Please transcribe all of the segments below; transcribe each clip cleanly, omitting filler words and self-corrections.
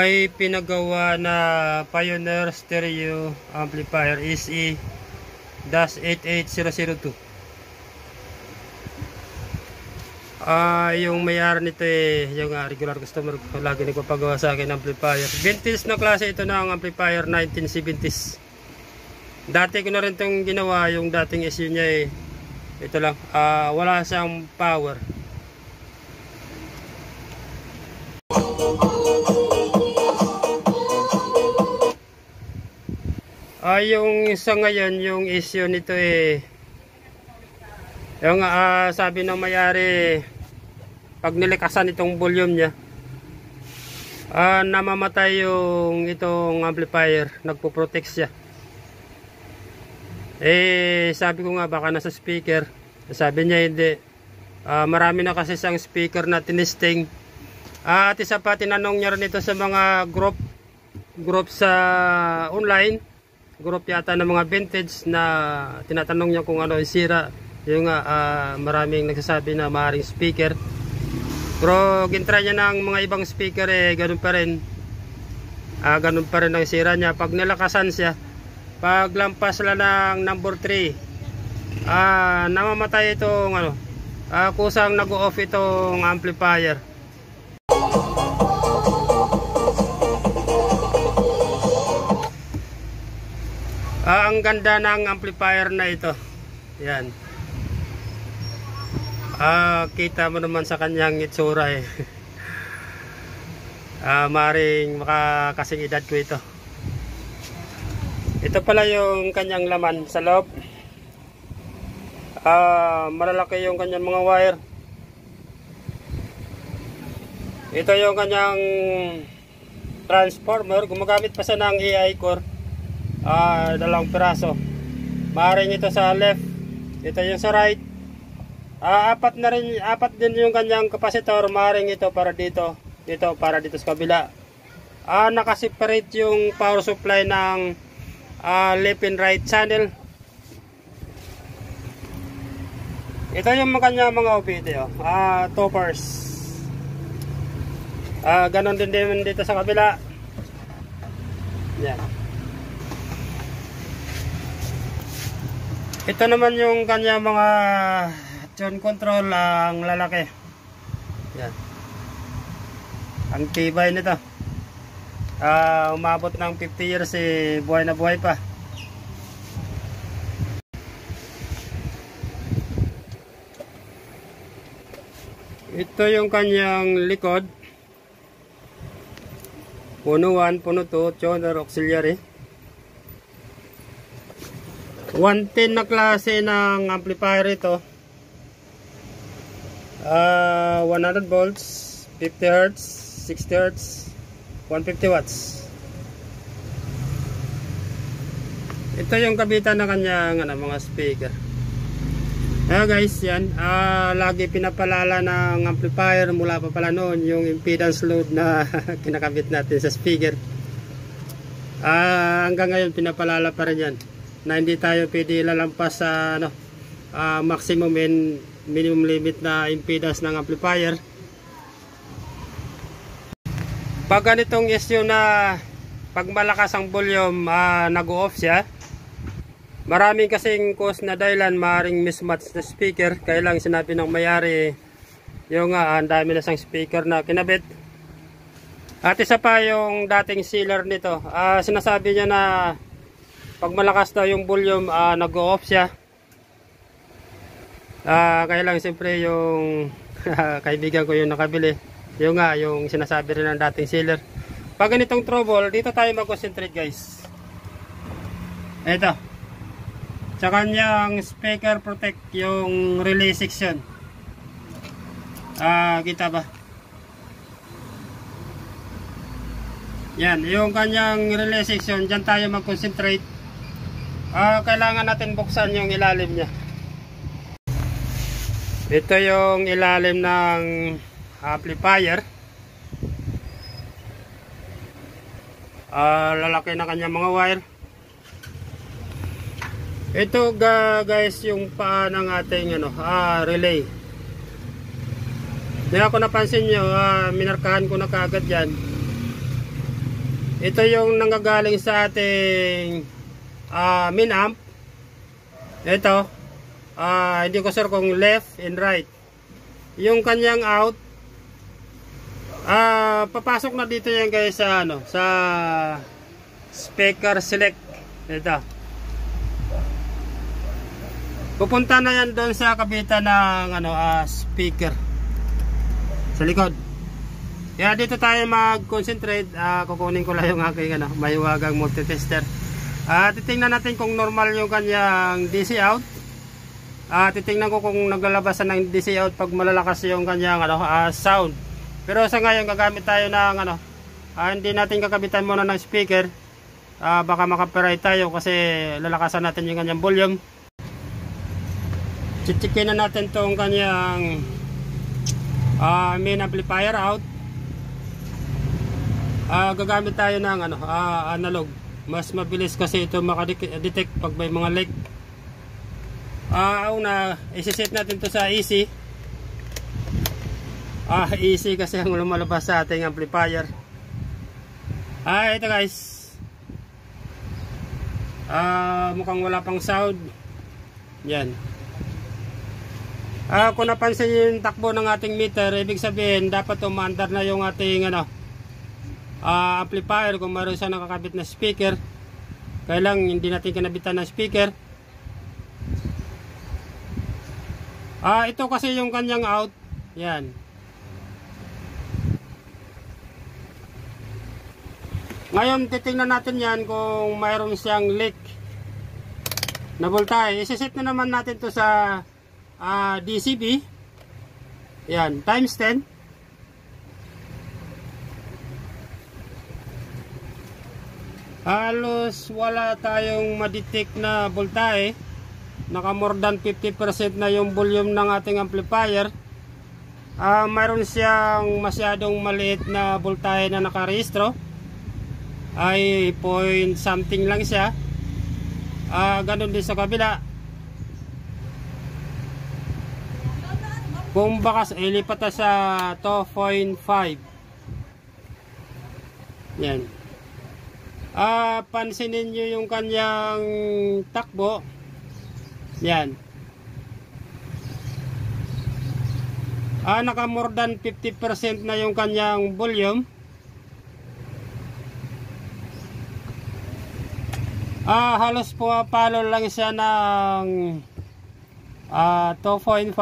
may pinagawa na Pioneer Stereo Amplifier SE-88002. Yung may-ari nito yung regular customer ko, lagi nagpapagawa sa akin ng amplifier. Vintage na klase ito ng amplifier, 1970s. Dati ko na rin itong ginawa, yung dating SU niya ito lang, wala siyang power. Yung isa ngayon, yung issue nito yung sabi ng may-ari, pag nilikasan itong volume niya, namamatay yung itong amplifier, nagpo-protect siya. Sabi ko nga baka nasa speaker. Sabi niya hindi. Marami na kasi siyang speaker na tinisting. At isa pa, tinanong niya rin ito sa mga group sa online, group yata ng mga vintage, na tinatanong niya kung ano yung sira. Yung maraming nagsasabi na maaaring speaker. Pero gintry niya ng mga ibang speaker, ganun pa rin. Ganun pa rin ang sira niya. Pag nilakasan siya, pag lampas lang ng number 3, namamatay itong kusang nag-off itong amplifier. Ang ganda ng amplifier na ito. Yan. Kita mo naman sa kanyang itsura maring makakasing edad ko ito. Ito pala yung kanyang laman sa loob. Malalaki yung kanyang mga wire. Ito yung kanyang transformer. Gumagamit pa siya ng AI core, 2 maaaring ito sa left, ito yung sa right. Apat din yung kanyang capacitor, maaaring ito para dito, para dito sa kabila. Nakaseparate yung power supply ng left and right channel. Ito yung kanyang mga OBD, toppers. Ganon din dito sa kabila. Yan. Ito naman yung kanyang mga tune control, ang lalaki. Yan. Ang tibay nito. Umabot ng 50 years, buhay na buhay pa. Ito yung kanyang likod. Puno 1, puno 2, tuner, auxiliary. 110 na klase ng amplifier ito. 100 volts, 50 Hz, 60 Hz, 150 watts. Ito yung kabitan ng kanyang mga speaker. Guys, yan. Lagi pinapalala ng amplifier mula pa pala noon yung impedance load na kinakabit natin sa speaker. Hanggang ngayon pinapalala pa rin yan, na hindi tayo pwede lalampas sa maximum and minimum limit na impedance ng amplifier. Pag ganitong issue na pag malakas ang volume, nag-off siya, maraming kasing cause na dahilan, maaaring mismatch na speaker. Kaya lang sinabi ng may-ari yung ang dami na sang speaker na kinabit. At isa pa yung dating sealer nito, sinasabi niya na pag malakas daw yung volume, nag-off siya. Kaya lang siyempre yung kaibigan ko yung nakabili, yung sinasabi rin ng dating sealer. Pag ganitong trouble, dito tayo mag-concentrate, guys. Ito sa kanyang speaker protect, yung relay section. Kita ba? Yan, yung kanyang relay section. Diyan tayo mag-concentrate. Kailangan natin buksan yung ilalim nya. Ito yung ilalim ng amplifier. Lalaki na kanyang mga wire. Ito guys, yung paa ng ating relay. Hindi ako napansin nyo, minarkahan ko na kaagad yan. Ito yung nanggagaling sa ating main amp. Ito, hindi ko sure kung left and right. Yung kanyang out, papasok na dito yan guys sa sa speaker select. Ito. Pupunta na yan doon sa kabitan ng speaker sa likod. Kaya dito tayo mag-concentrate. Kukunin ko lang yung aking mahiwagang multitester. Titingnan natin kung normal yung kanyang DC out. Titingnan ko kung naglalabasan ng DC out pag malalakas yung kanyang sound. Pero sa ngayon gagamit tayo ng hindi natin kakabitan muna ng speaker. Baka maka-copyright tayo kasi lalakasan natin yung kanyang volume. Chichikin na natin tong kanyang main amplifier out. Gagamit tayo ng analog. Mas mabilis kasi ito makadetect pag may mga leak. Una, isi-set natin to sa AC. AC kasi ang lumalabas sa ating amplifier. Ito guys. Mukhang wala pang sound. Yan. Kung napansin yung takbo ng ating meter, ibig sabihin dapat umaandar na yung ating amplifier kung mayroon siya nakakabit na speaker. Kaya lang hindi natin kinabitan na speaker. Ito kasi yung kanyang out. Yan. Ngayon titingnan natin yan kung mayroon siyang leak na voltahe. Isiset na naman natin to sa DCB. Yan, times 10. Halos wala tayong madetect na voltahe. Naka more than 50% na yung volume ng ating amplifier. Mayroon siyang masyadong maliit na voltahe na nakarehistro. Ay point something lang siya. Ganun din sa kabila. Kung bakas ilipat sa 2.5. Yan. Pansinin nyo yung kanyang takbo. Yan. Naka more than 50% na yung kanyang volume. Halos pumapalo lang siya ng 2.5.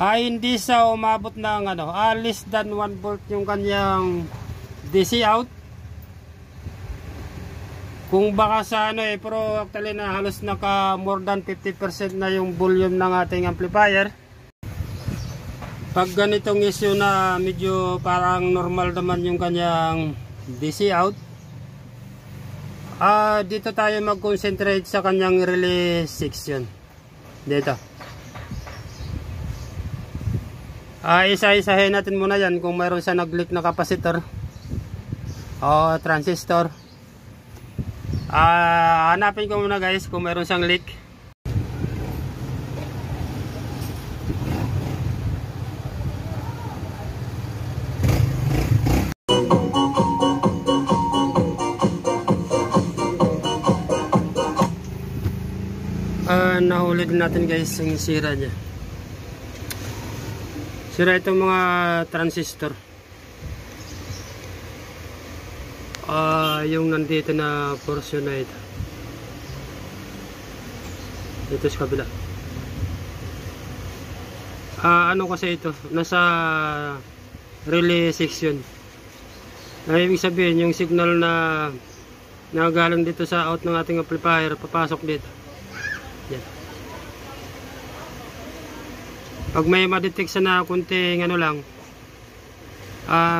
Hindi siya umabot ng less than 1 volt yung kanyang DC out. Kung baka sa pero actually na halos naka more than 50% na yung volume ng ating amplifier. Pag ganitong issue na medyo parang normal naman yung kanyang DC out, dito tayo mag-concentrate sa kanyang relay section. Dito. Isa-isahin natin muna yan kung mayroon siya nag-leak na capacitor o transistor. Hanapin ko muna guys kung mayroon siyang leak. Nahuli din natin guys yung sira niya. Sira itong mga transistor. Yung nandito na portion na ito. Ito sa kabila. Ano kasi ito? Nasa relay section. Ibig sabihin yung signal na nagaling dito sa out ng ating amplifier papasok dito. Yan. Pag may ma-detect sa na kunting lang,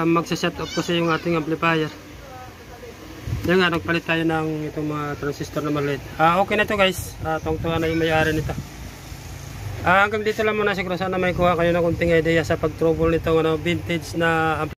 magsa-shut off kasi yung ating amplifier. Yan nga, nagpalit tayo ng itong mga transistor na maliit. Okay na to guys. Tungtuhan na yung may-ari nito. Hanggang dito lang muna siguro. Sana may kuha kayo na kunting idea sa pag-trouble nitong vintage na amplifier.